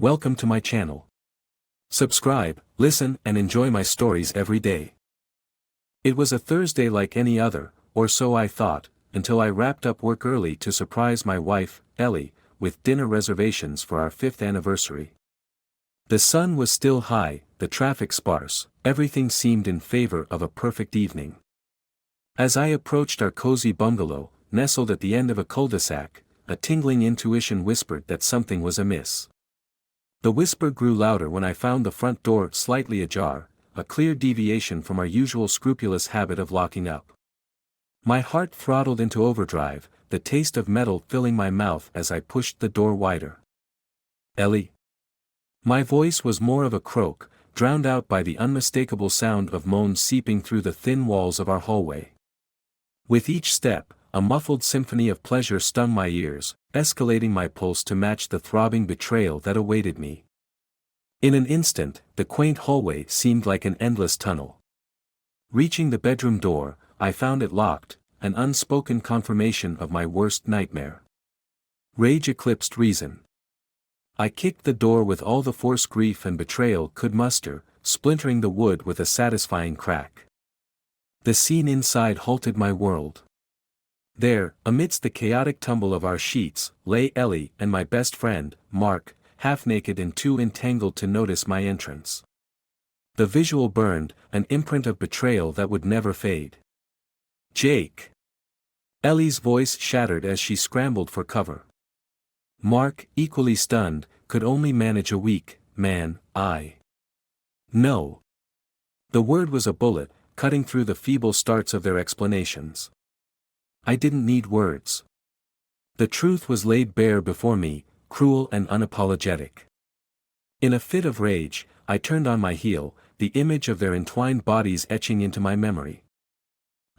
Welcome to my channel. Subscribe, listen and enjoy my stories every day. It was a Thursday like any other, or so I thought, until I wrapped up work early to surprise my wife, Ellie, with dinner reservations for our 5th anniversary. The sun was still high, the traffic sparse, everything seemed in favor of a perfect evening. As I approached our cozy bungalow, nestled at the end of a cul-de-sac, a tingling intuition whispered that something was amiss. The whisper grew louder when I found the front door slightly ajar, a clear deviation from our usual scrupulous habit of locking up. My heart throttled into overdrive, the taste of metal filling my mouth as I pushed the door wider. "Ellie?" My voice was more of a croak, drowned out by the unmistakable sound of moans seeping through the thin walls of our hallway. With each step, a muffled symphony of pleasure stung my ears, escalating my pulse to match the throbbing betrayal that awaited me. In an instant, the quaint hallway seemed like an endless tunnel. Reaching the bedroom door, I found it locked, an unspoken confirmation of my worst nightmare. Rage eclipsed reason. I kicked the door with all the force grief and betrayal could muster, splintering the wood with a satisfying crack. The scene inside halted my world. There, amidst the chaotic tumble of our sheets, lay Ellie and my best friend, Mark, half naked and too entangled to notice my entrance. The visual burned, an imprint of betrayal that would never fade. "Jake!" Ellie's voice shattered as she scrambled for cover. Mark, equally stunned, could only manage a weak, "Man, No." The word was a bullet, cutting through the feeble starts of their explanations. I didn't need words. The truth was laid bare before me, cruel and unapologetic. In a fit of rage, I turned on my heel, the image of their entwined bodies etching into my memory.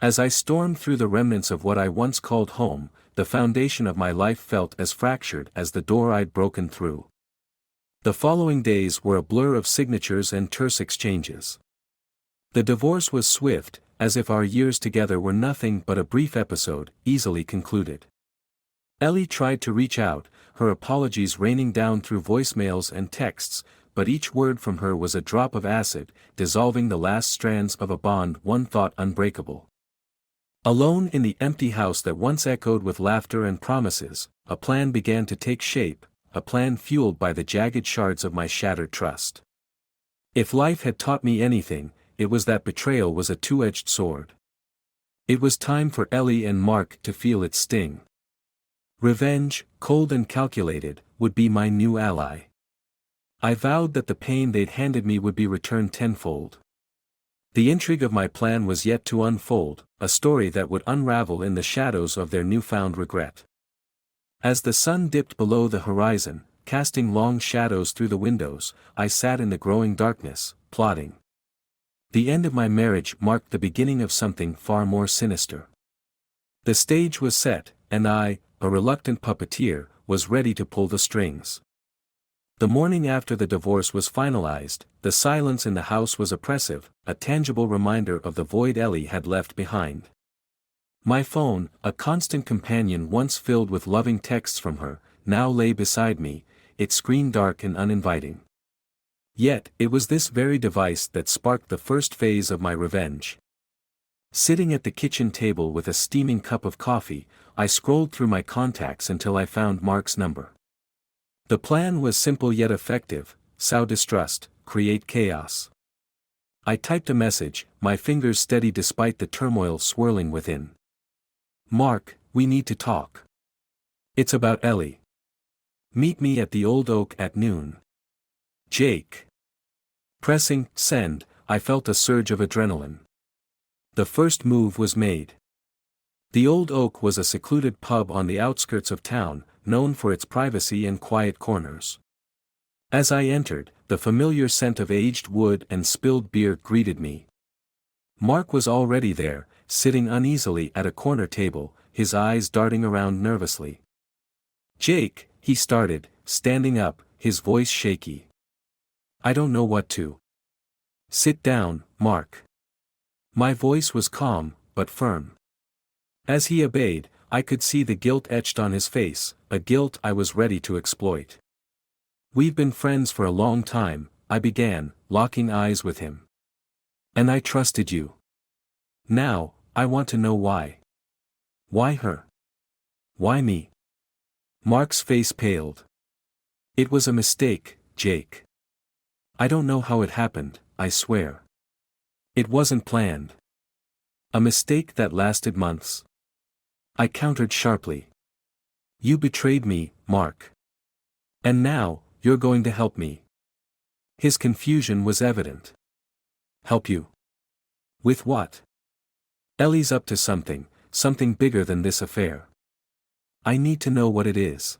As I stormed through the remnants of what I once called home, the foundation of my life felt as fractured as the door I'd broken through. The following days were a blur of signatures and terse exchanges. The divorce was swift, as if our years together were nothing but a brief episode, easily concluded. Ellie tried to reach out, her apologies raining down through voicemails and texts, but each word from her was a drop of acid, dissolving the last strands of a bond one thought unbreakable. Alone in the empty house that once echoed with laughter and promises, a plan began to take shape, a plan fueled by the jagged shards of my shattered trust. If life had taught me anything, it was that betrayal was a two-edged sword. It was time for Ellie and Mark to feel its sting. Revenge, cold and calculated, would be my new ally. I vowed that the pain they'd handed me would be returned tenfold. The intrigue of my plan was yet to unfold, a story that would unravel in the shadows of their newfound regret. As the sun dipped below the horizon, casting long shadows through the windows, I sat in the growing darkness, plotting. The end of my marriage marked the beginning of something far more sinister. The stage was set, and I, a reluctant puppeteer, was ready to pull the strings. The morning after the divorce was finalized, the silence in the house was oppressive, a tangible reminder of the void Ellie had left behind. My phone, a constant companion once filled with loving texts from her, now lay beside me, its screen dark and uninviting. Yet, it was this very device that sparked the first phase of my revenge. Sitting at the kitchen table with a steaming cup of coffee, I scrolled through my contacts until I found Mark's number. The plan was simple yet effective: sow distrust, create chaos. I typed a message, my fingers steady despite the turmoil swirling within. "Mark, we need to talk. It's about Ellie. Meet me at the Old Oak at noon. Jake." Pressing send, I felt a surge of adrenaline. The first move was made. The Old Oak was a secluded pub on the outskirts of town, known for its privacy and quiet corners. As I entered, the familiar scent of aged wood and spilled beer greeted me. Mark was already there, sitting uneasily at a corner table, his eyes darting around nervously. "Jake," he started, standing up, his voice shaky. "I don't know what to." "Sit down, Mark." My voice was calm, but firm. As he obeyed, I could see the guilt etched on his face, a guilt I was ready to exploit. We've been friends for a long time, I began, locking eyes with him. And I trusted you. Now, I want to know why. Why her? Why me? Mark's face paled. It was a mistake, Jake. I don't know how it happened, I swear. It wasn't planned. A mistake that lasted months. I countered sharply. You betrayed me, Mark. And now, you're going to help me. His confusion was evident. Help you? With what? Ellie's up to something, something bigger than this affair. I need to know what it is.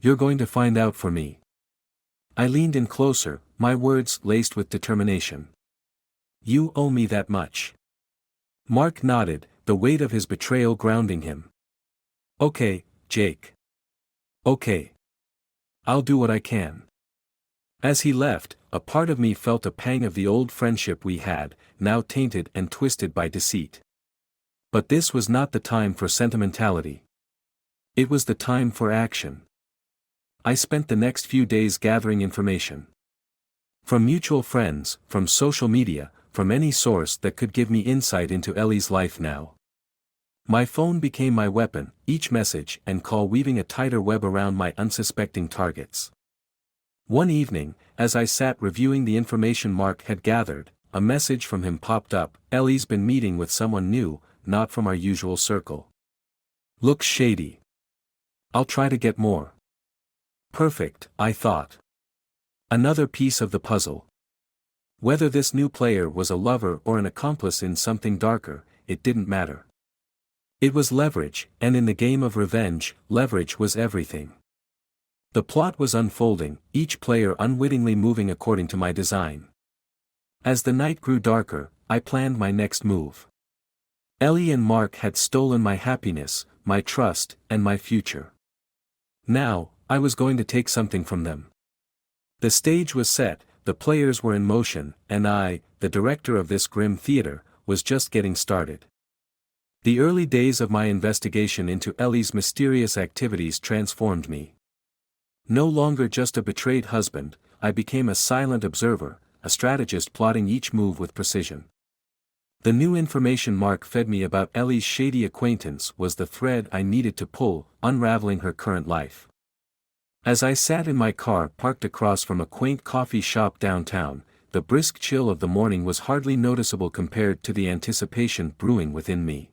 You're going to find out for me. I leaned in closer, my words laced with determination. You owe me that much. Mark nodded, the weight of his betrayal grounding him. Okay, Jake. Okay. I'll do what I can. As he left, a part of me felt a pang of the old friendship we had, now tainted and twisted by deceit. But this was not the time for sentimentality. It was the time for action. I spent the next few days gathering information. From mutual friends, from social media, from any source that could give me insight into Ellie's life now. My phone became my weapon, each message and call weaving a tighter web around my unsuspecting targets. One evening, as I sat reviewing the information Mark had gathered, a message from him popped up. Ellie's been meeting with someone new, not from our usual circle. Looks shady. I'll try to get more. Perfect, I thought. Another piece of the puzzle. Whether this new player was a lover or an accomplice in something darker, it didn't matter. It was leverage, and in the game of revenge, leverage was everything. The plot was unfolding, each player unwittingly moving according to my design. As the night grew darker, I planned my next move. Ellie and Mark had stolen my happiness, my trust, and my future. Now, I was going to take something from them. The stage was set, the players were in motion, and I, the director of this grim theater, was just getting started. The early days of my investigation into Ellie's mysterious activities transformed me. No longer just a betrayed husband, I became a silent observer, a strategist plotting each move with precision. The new information Mark fed me about Ellie's shady acquaintance was the thread I needed to pull, unraveling her current life. As I sat in my car parked across from a quaint coffee shop downtown, the brisk chill of the morning was hardly noticeable compared to the anticipation brewing within me.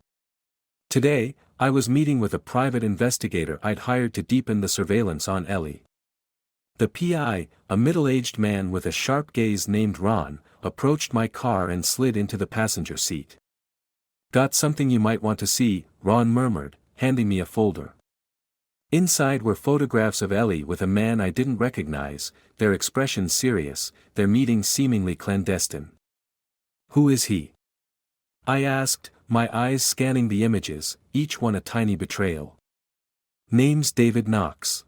Today, I was meeting with a private investigator I'd hired to deepen the surveillance on Ellie. The PI, a middle-aged man with a sharp gaze named Ron, approached my car and slid into the passenger seat. Got something you might want to see, Ron murmured, handing me a folder. Inside were photographs of Ellie with a man I didn't recognize, their expressions serious, their meeting seemingly clandestine. Who is he? I asked, my eyes scanning the images, each one a tiny betrayal. Name's David Knox.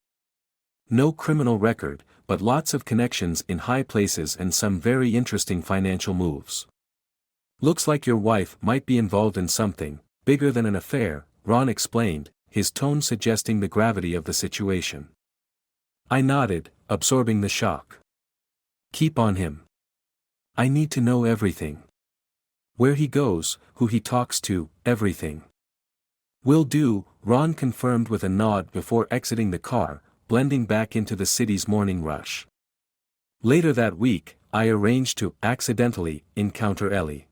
No criminal record, but lots of connections in high places and some very interesting financial moves. Looks like your wife might be involved in something bigger than an affair, Ron explained, his tone suggesting the gravity of the situation. I nodded, absorbing the shock. Keep on him. I need to know everything. Where he goes, who he talks to, everything. Will do, Ron confirmed with a nod before exiting the car, blending back into the city's morning rush. Later that week, I arranged to accidentally encounter Ellie.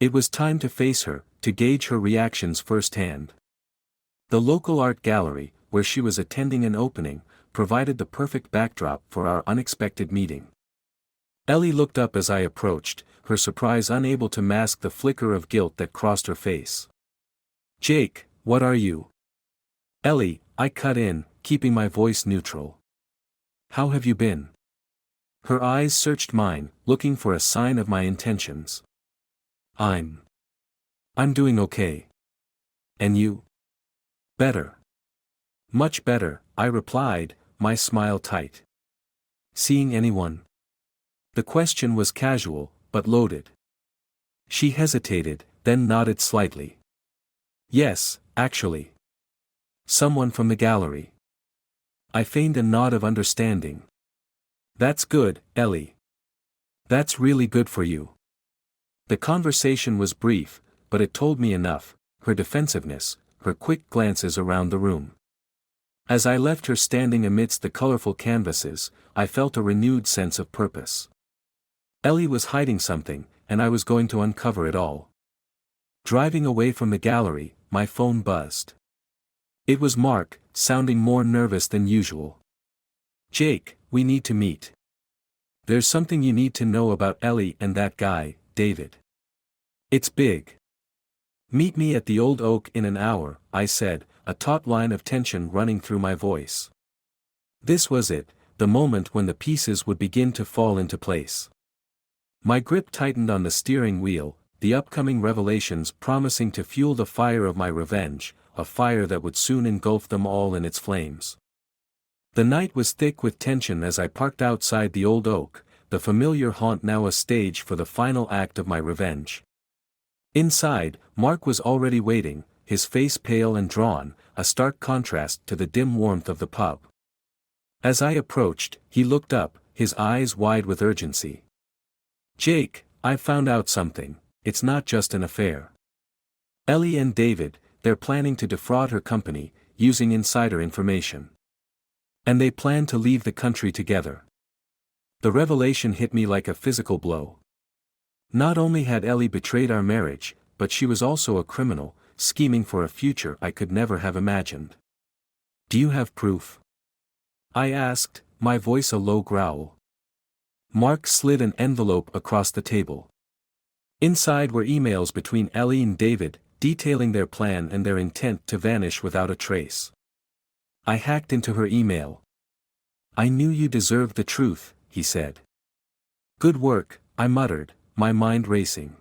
It was time to face her, to gauge her reactions firsthand. The local art gallery, where she was attending an opening, provided the perfect backdrop for our unexpected meeting. Ellie looked up as I approached, her surprise unable to mask the flicker of guilt that crossed her face. Jake, what are you? Ellie, I cut in, keeping my voice neutral. How have you been? Her eyes searched mine, looking for a sign of my intentions. I'm doing okay. And you? Better. Much better, I replied, my smile tight. Seeing anyone? The question was casual, but loaded. She hesitated, then nodded slightly. Yes, actually. Someone from the gallery. I feigned a nod of understanding. That's good, Ellie. That's really good for you. The conversation was brief, but it told me enough, her defensiveness, her quick glances around the room. As I left her standing amidst the colorful canvases, I felt a renewed sense of purpose. Ellie was hiding something, and I was going to uncover it all. Driving away from the gallery, my phone buzzed. It was Mark, sounding more nervous than usual. "Jake, we need to meet. There's something you need to know about Ellie and that guy, David. It's big. Meet me at the Old Oak in an hour," I said, a taut line of tension running through my voice. This was it, the moment when the pieces would begin to fall into place. My grip tightened on the steering wheel, the upcoming revelations promising to fuel the fire of my revenge, a fire that would soon engulf them all in its flames. The night was thick with tension as I parked outside the Old Oak, the familiar haunt now a stage for the final act of my revenge. Inside, Mark was already waiting, his face pale and drawn, a stark contrast to the dim warmth of the pub. As I approached, he looked up, his eyes wide with urgency. "Jake, I've found out something. It's not just an affair. Ellie and David, they're planning to defraud her company, using insider information. And they plan to leave the country together." The revelation hit me like a physical blow. Not only had Ellie betrayed our marriage, but she was also a criminal, scheming for a future I could never have imagined. "Do you have proof?" I asked, my voice a low growl. Mark slid an envelope across the table. Inside were emails between Ellie and David, detailing their plan and their intent to vanish without a trace. I hacked into her email. "I knew you deserved the truth," he said. "Good work," I muttered, my mind racing.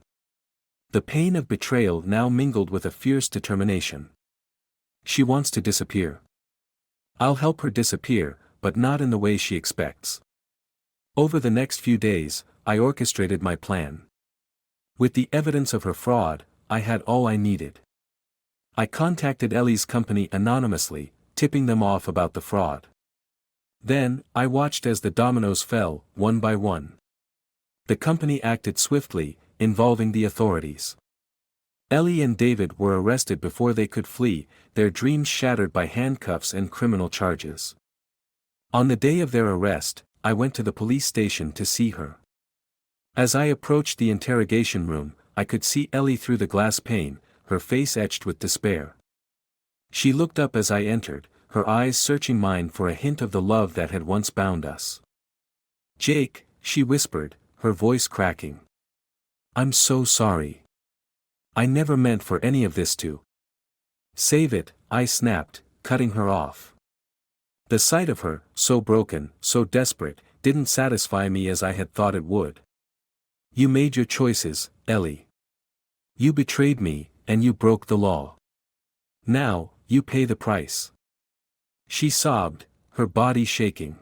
The pain of betrayal now mingled with a fierce determination. She wants to disappear. I'll help her disappear, but not in the way she expects. Over the next few days, I orchestrated my plan. With the evidence of her fraud, I had all I needed. I contacted Ellie's company anonymously, tipping them off about the fraud. Then, I watched as the dominoes fell, one by one. The company acted swiftly, involving the authorities. Ellie and David were arrested before they could flee, their dreams shattered by handcuffs and criminal charges. On the day of their arrest, I went to the police station to see her. As I approached the interrogation room, I could see Ellie through the glass pane, her face etched with despair. She looked up as I entered, her eyes searching mine for a hint of the love that had once bound us. "Jake," she whispered, her voice cracking. "I'm so sorry. I never meant for any of this to." "Save it," I snapped, cutting her off. The sight of her, so broken, so desperate, didn't satisfy me as I had thought it would. "You made your choices, Ellie. You betrayed me, and you broke the law. Now, you pay the price." She sobbed, her body shaking.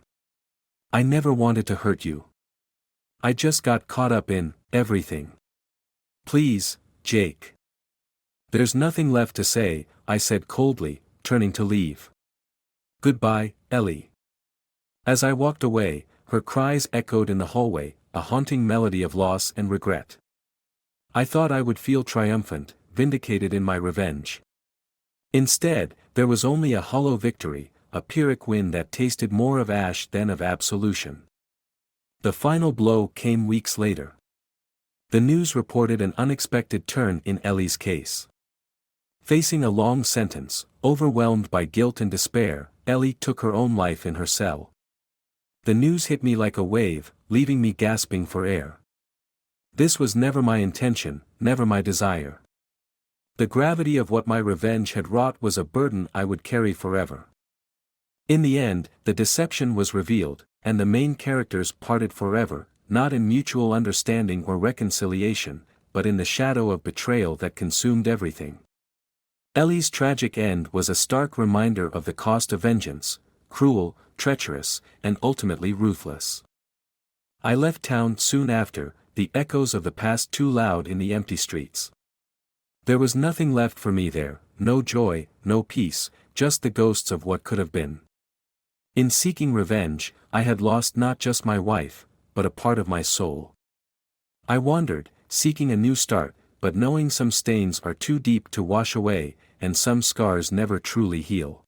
"I never wanted to hurt you. I just got caught up in everything. Please, Jake." "There's nothing left to say," I said coldly, turning to leave. "Goodbye, Ellie." As I walked away, her cries echoed in the hallway, a haunting melody of loss and regret. I thought I would feel triumphant, vindicated in my revenge. Instead, there was only a hollow victory, a Pyrrhic win that tasted more of ash than of absolution. The final blow came weeks later. The news reported an unexpected turn in Ellie's case. Facing a long sentence, overwhelmed by guilt and despair, Ellie took her own life in her cell. The news hit me like a wave, leaving me gasping for air. This was never my intention, never my desire. The gravity of what my revenge had wrought was a burden I would carry forever. In the end, the deception was revealed, and the main characters parted forever, not in mutual understanding or reconciliation, but in the shadow of betrayal that consumed everything. Ellie's tragic end was a stark reminder of the cost of vengeance, cruel, treacherous, and ultimately ruthless. I left town soon after, the echoes of the past too loud in the empty streets. There was nothing left for me there, no joy, no peace, just the ghosts of what could have been. In seeking revenge, I had lost not just my wife, but a part of my soul. I wandered, seeking a new start, but knowing some stains are too deep to wash away, and some scars never truly heal.